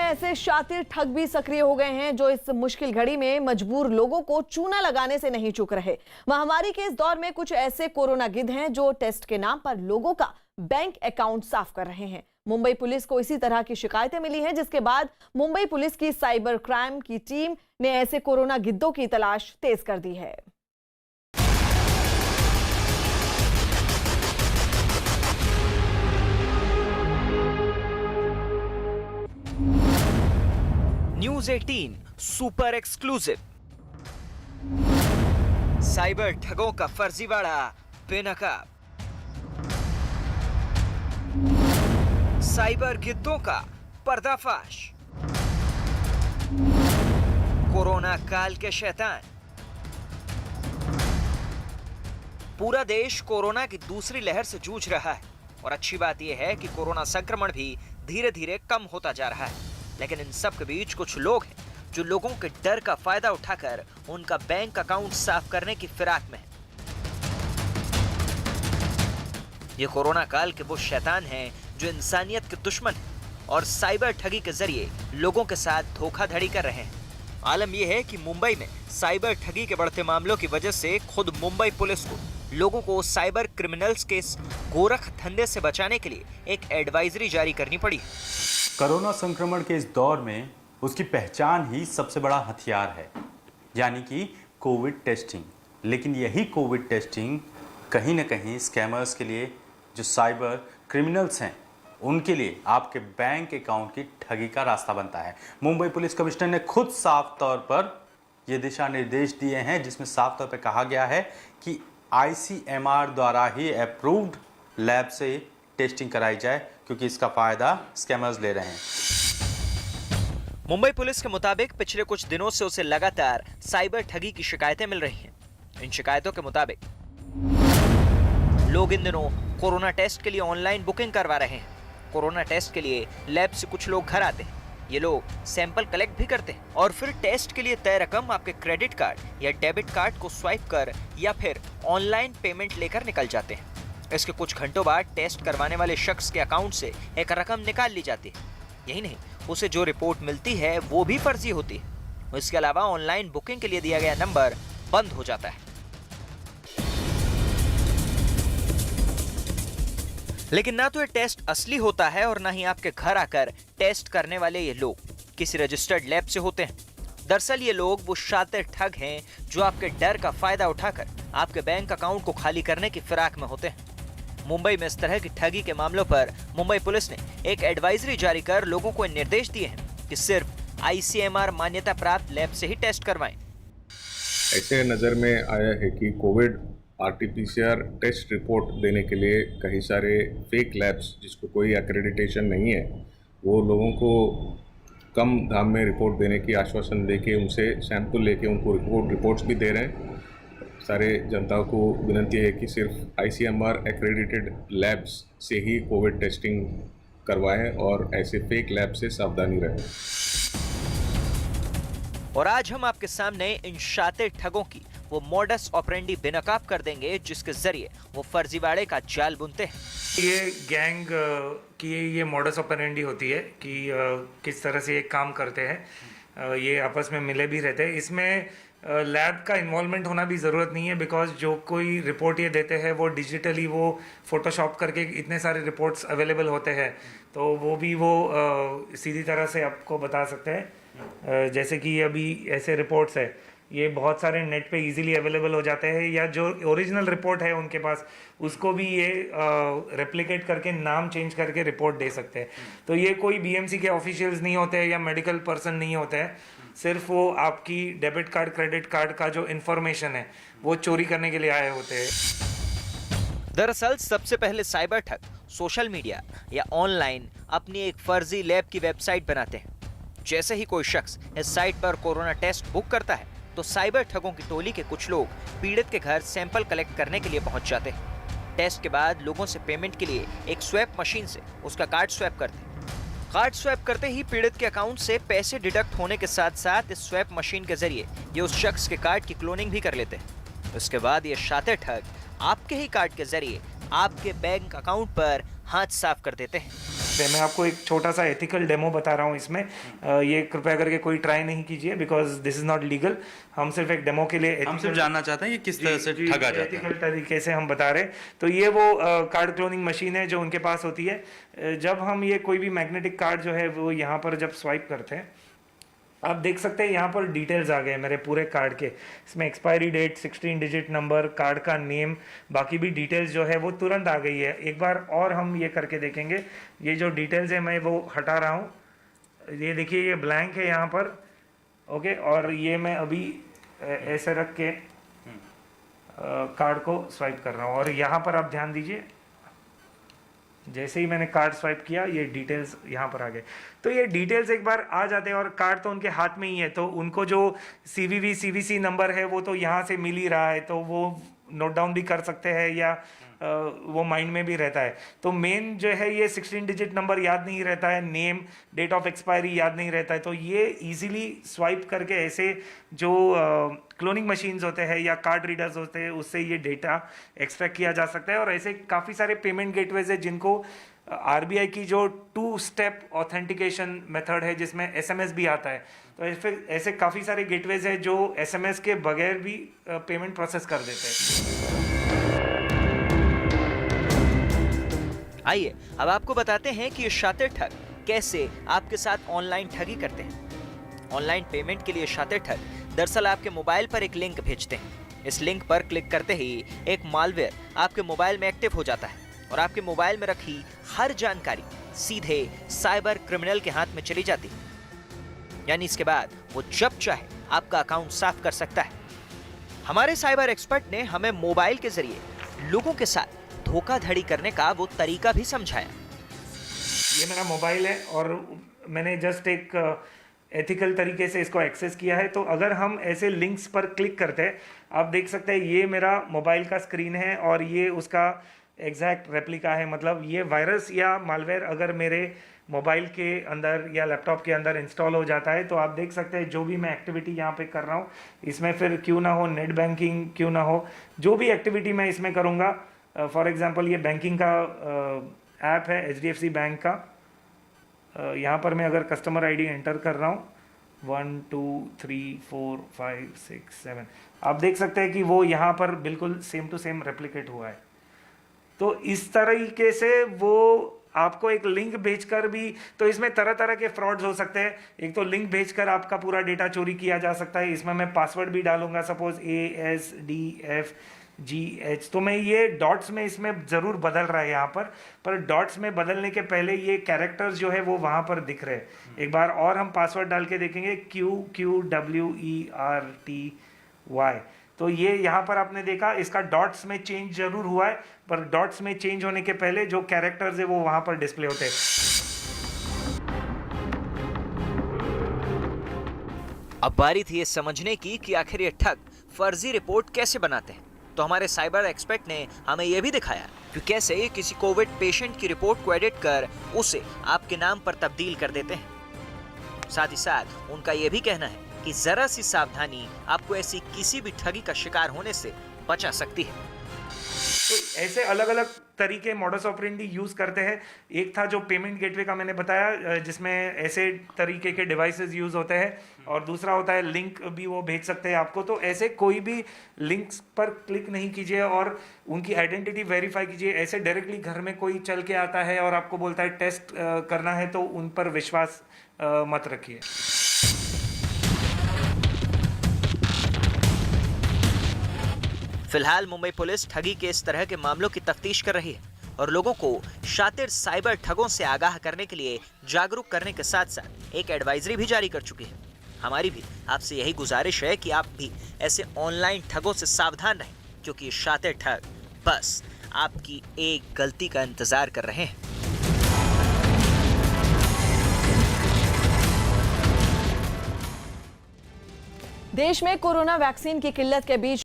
ऐसे शातिर ठग भी सक्रिय हो गए हैं जो इस मुश्किल घड़ी में मजबूर लोगों को चूना लगाने से नहीं चूक रहे। महामारी के इस दौर में कुछ ऐसे कोरोना गिद्ध हैं जो टेस्ट के नाम पर लोगों का बैंक अकाउंट साफ कर रहे हैं। मुंबई पुलिस को इसी तरह की शिकायतें मिली हैं, जिसके बाद मुंबई पुलिस की साइबर क्राइम की टीम ने ऐसे कोरोना गिद्धों की तलाश तेज कर दी है। News 18 super exclusive. साइबर ठगों का फर्जीवाड़ा बेनकाब। साइबर गिद्धों का पर्दाफाश। कोरोना काल के शैतान। पूरा देश कोरोना की दूसरी लहर से जूझ रहा है और अच्छी बात यह है कि कोरोना संक्रमण भी धीरे धीरे कम होता जा रहा है। लेकिन इन सब के बीच कुछ लोग हैं जो लोगों के डर का फायदा उठाकर उनका बैंक अकाउंट साफ करने की फिराक में हैं। ये कोरोना काल के वो शैतान हैं जो इंसानियत के दुश्मन हैं और साइबर ठगी के जरिए लोगों के साथ धोखाधड़ी कर रहे हैं। आलम यह है कि मुंबई में साइबर ठगी के बढ़ते मामलों की वजह से खुद मुंबई पुलिस को लोगों को साइबर क्रिमिनल्स के इस गोरख धंधे से बचाने के लिए एक एडवाइजरी जारी करनी पड़ी। कोरोना संक्रमण के इस दौर में उसकी पहचान ही सबसे बड़ा हथियार है, यानी कि कोविड टेस्टिंग। लेकिन यही कोविड टेस्टिंग कहीं ना कहीं स्कैमर्स के लिए, जो साइबर क्रिमिनल्स हैं, उनके लिए आपके बैंक अकाउंट की ठगी का रास्ता बनता है। मुंबई पुलिस कमिश्नर ने खुद साफ तौर पर ये दिशा निर्देश दिए हैं, जिसमें साफ तौर पर कहा गया है कि ICMR द्वारा ही अप्रूव्ड लैब से टेस्टिंग कराई जाए, क्योंकि इसका फायदा स्कैमर्स ले रहे हैं। मुंबई पुलिस के मुताबिक पिछले कुछ दिनों से उसे लगातार साइबर ठगी की शिकायतें मिल रही हैं। इन शिकायतों के मुताबिक लोग इन दिनों कोरोना टेस्ट के लिए ऑनलाइन बुकिंग करवा रहे हैं। कोरोना टेस्ट के लिए लैब से कुछ लोग घर आते हैं। ये लोग सैंपल कलेक्ट भी करते हैं और फिर टेस्ट के लिए तय रकम आपके क्रेडिट कार्ड या डेबिट कार्ड को स्वाइप कर या फिर ऑनलाइन पेमेंट लेकर निकल जाते हैं। इसके कुछ घंटों बाद टेस्ट करवाने वाले शख्स के अकाउंट से एक रकम निकाल ली जाती है। यही नहीं, उसे जो रिपोर्ट मिलती है वो भी फर्जी होती है। इसके अलावा ऑनलाइन बुकिंग के लिए दिया गया नंबर बंद हो जाता है। लेकिन ना तो ये टेस्ट असली होता है और ना ही आपके घर आकर टेस्ट करने वाले ये लोग किसी रजिस्टर्ड लैब से होते हैं। दरअसल ये लोग वो शातिर ठग हैं जो आपके डर का फायदा उठाकर आपके बैंक अकाउंट को खाली करने की फिराक में होते हैं। मुंबई में इस तरह की ठगी के मामलों पर मुंबई पुलिस ने एक एडवाइजरी जारी कर लोगों को निर्देश दिए हैं कि सिर्फ ICMR मान्यता प्राप्त लैब से ही टेस्ट करवाएं। ऐसे नज़र में आया है कि कोविड RT-PCR टेस्ट रिपोर्ट देने के लिए कई सारे फेक लैब्स, जिसको कोई एक्रेडिटेशन नहीं है, वो लोगों को कम दाम में रिपोर्ट देने की आश्वासन देके उनसे सैंपल लेके उनको रिपोर्ट्स भी दे रहे हैं। सारे जनता को विनती है कि सिर्फ ICMR एक्रेडिटेड लैब्स से ही कोविड टेस्टिंग करवाएं और ऐसे फेक लैब से सावधानी रहें। और आज हम आपके सामने इन शातिर ठगों की वो मॉडस ऑपरेंडी बेनकाब कर देंगे, जिसके जरिए वो फर्जीवाड़े का जाल बुनते हैं। ये गैंग की ये मॉडस ऑपरेंडी होती है कि किस तरह से ये काम करते हैं। ये आपस में मिले भी रहते हैं। इसमें लैब का इन्वॉल्वमेंट होना भी ज़रूरत नहीं है, बिकॉज जो कोई रिपोर्ट ये देते हैं वो डिजिटली वो फोटोशॉप करके इतने सारे रिपोर्ट्स अवेलेबल होते हैं, तो वो भी वो सीधी तरह से आपको बता सकते हैं। जैसे कि अभी ऐसे रिपोर्ट्स है, ये बहुत सारे नेट पे इजीली अवेलेबल हो जाते हैं, या जो ओरिजिनल रिपोर्ट है उनके पास, उसको भी ये रेप्लिकेट करके नाम चेंज करके रिपोर्ट दे सकते हैं। तो ये कोई BMC के ऑफिशियल्स नहीं होते हैं या मेडिकल पर्सन नहीं होते हैं, सिर्फ वो आपकी डेबिट कार्ड क्रेडिट कार्ड का जो इन्फॉर्मेशन है वो चोरी करने के लिए आए होते हैं। दरअसल सबसे पहले साइबर ठग सोशल मीडिया या ऑनलाइन अपनी एक फर्जी लैब की वेबसाइट बनाते हैं। जैसे ही कोई शख्स इस साइट पर कोरोना टेस्ट बुक करता है तो साइबर ठगों की टोली के कुछ लोग पीड़ित के घर सैंपल कलेक्ट करने के लिए पहुंच जाते हैं। टेस्ट के बाद लोगों से पेमेंट के लिए एक स्वैप मशीन से उसका कार्ड स्वैप करते हैं। कार्ड स्वैप करते ही पीड़ित के अकाउंट से पैसे डिडक्ट होने के साथ साथ इस स्वैप मशीन के जरिए ये उस शख्स के कार्ड की क्लोनिंग भी कर लेते हैं। उसके बाद ये शातिर ठग आपके ही कार्ड के जरिए आपके बैंक अकाउंट पर हाथ साफ कर देते हैं। सकते हैं। मैं आपको एक छोटा सा एथिकल डेमो बता रहा हूँ इसमें। ये कृपया करके कोई ट्राई नहीं कीजिए because this is not legal. हम सिर्फ एक डेमो के लिए हम सिर्फ जानना चाहते हैं ये किस तरह से ठगा जाता है। एथिकल तरीके से हम बता रहे हैं। तो ये वो कार्ड क्लोनिंग मशीन है जो उनके पास होती है। जब हम ये कोई भी मैग्नेटिक कार्ड जो है वो यहाँ पर जब स्वाइप करते हैं, आप देख सकते हैं यहाँ पर डिटेल्स आ गए मेरे पूरे कार्ड के। इसमें expiry date, 16 digit number, card का नेम, बाकी भी डिटेल्स जो है वो तुरंत आ गई है। एक बार और हम ये करके देखेंगे। ये जो डिटेल्स है मैं वो हटा रहा हूँ। ये देखिए ये ब्लैंक है यहाँ पर, ओके। और ये मैं अभी ऐसे रख के कार्ड को स्वाइप कर रहा हूँ और यहाँ पर आप ध्यान दीजिए, जैसे ही मैंने कार्ड स्वाइप किया ये डिटेल्स यहाँ पर आ गए। तो ये डिटेल्स एक बार आ जाते हैं और कार्ड तो उनके हाथ में ही है, तो उनको जो CVV CVC नंबर है वो तो यहाँ से मिल ही रहा है, तो वो नोट डाउन भी कर सकते हैं या वो माइंड में भी रहता है। तो मेन जो है ये 16 डिजिट नंबर याद नहीं रहता है, नेम, डेट ऑफ एक्सपायरी याद नहीं रहता है। तो ये इजीली स्वाइप करके ऐसे जो क्लोनिंग मशीन्स होते हैं या कार्ड रीडर्स होते हैं उससे ये डेटा एक्सट्रैक्ट किया जा सकता है। और ऐसे काफ़ी सारे पेमेंट गेटवेज है जिनको RBI की जो 2 स्टेप ऑथेंटिकेशन मेथड है जिसमें SMS भी आता है। तो ऐसे काफ़ी सारे गेटवेज है जो SMS के बगैर भी पेमेंट प्रोसेस कर देते हैं। आइए अब आपको बताते हैं कि ये शातिर ठग कैसे आपके साथ ऑनलाइन ठगी करते हैं। ऑनलाइन पेमेंट के लिए शातिर ठग दरअसल आपके मोबाइल पर एक लिंक भेजते हैं। इस लिंक पर क्लिक करते ही एक मालवेयर आपके मोबाइल में एक्टिव हो जाता है और आपके मोबाइल में रखी हर जानकारी सीधे साइबर क्रिमिनल के हाथ में चली जाती है। यानी इसके बाद वो जब चाहे आपका अकाउंट साफ कर सकता है। हमारे साइबर एक्सपर्ट ने हमें मोबाइल के जरिए लोगों के साथ धोखाधड़ी करने का वो तरीका भी समझाया। ये मेरा मोबाइल है और मैंने जस्ट एक एथिकल तरीके से इसको एक्सेस किया है। तो अगर हम ऐसे लिंक्स पर क्लिक करते हैं, आप देख सकते हैं ये मेरा मोबाइल का स्क्रीन है और ये उसका एग्जैक्ट रेप्लिका है। मतलब ये वायरस या मालवेयर अगर मेरे मोबाइल के अंदर या लैपटॉप के अंदर इंस्टॉल हो जाता है तो आप देख सकते हैं जो भी मैं एक्टिविटी यहाँ पे कर रहा हूँ इसमें, फिर क्यों ना हो नेट बैंकिंग, क्यों ना हो जो भी एक्टिविटी मैं इसमें करूँगा, फॉर एग्जांपल ये बैंकिंग का ऐप है HDFC बैंक का। यहाँ पर मैं अगर कस्टमर ID एंटर कर रहा हूँ 1 2 3 4 5 6 7, आप देख सकते हैं कि वो यहाँ पर बिल्कुल सेम टू सेम रेप्लिकेट हुआ है। तो इस तरीके से वो आपको एक लिंक भेजकर भी, तो इसमें तरह तरह के फ्रॉड्स हो सकते हैं। एक तो लिंक भेजकर आपका पूरा डेटा चोरी किया जा सकता है। इसमें मैं पासवर्ड भी डालूंगा, सपोज ASDFGH, तो मैं ये डॉट्स में इसमें ज़रूर बदल रहा है यहाँ पर डॉट्स में बदलने के पहले ये कैरेक्टर्स जो है वो वहाँ पर दिख रहे हैं। एक बार और हम पासवर्ड डाल के देखेंगे QQWERTY। तो ये यहाँ पर आपने देखा इसका डॉट्स में चेंज जरूर हुआ है, पर डॉट्स में चेंज होने के पहले जो कैरेक्टर्स है वो वहाँ पर डिस्प्ले होते हैं। अब बारी थी ये समझने की कि आखिर ये ठग फर्जी रिपोर्ट कैसे बनाते हैं। तो हमारे साइबर एक्सपर्ट ने हमें यह भी दिखाया कि कैसे किसी कोविड पेशेंट की रिपोर्ट को एडिट कर उसे आपके नाम पर तब्दील कर देते हैं। साथ ही साथ उनका यह भी कहना है कि जरा सी सावधानी आपको ऐसी किसी भी ठगी का शिकार होने से बचा सकती है। तो ऐसे अलग अलग तरीके मॉडस ऑपरेंडी यूज करते हैं। एक था जो पेमेंट गेटवे का मैंने बताया जिसमें ऐसे तरीके के डिवाइसेस यूज होते हैं, और दूसरा होता है लिंक भी वो भेज सकते हैं आपको। तो ऐसे कोई भी लिंक्स पर क्लिक नहीं कीजिए और उनकी आइडेंटिटी वेरीफाई कीजिए। ऐसे डायरेक्टली घर में कोई चल के आता है और आपको बोलता है टेस्ट करना है, तो उन पर विश्वास मत रखिए। फिलहाल मुंबई पुलिस ठगी के इस तरह के मामलों की तफ्तीश कर रही है और लोगों को शातिर साइबर ठगों से आगाह करने के लिए जागरूक करने के साथ साथ एक एडवाइजरी भी जारी कर चुकी है। हमारी भी आपसे यही गुजारिश है कि आप भी ऐसे ऑनलाइन ठगों से सावधान रहें, क्योंकि ये शातिर ठग बस आपकी एक गलती का इंतजार कर रहे हैं। देश में कोरोना वैक्सीन की किल्लत के बीच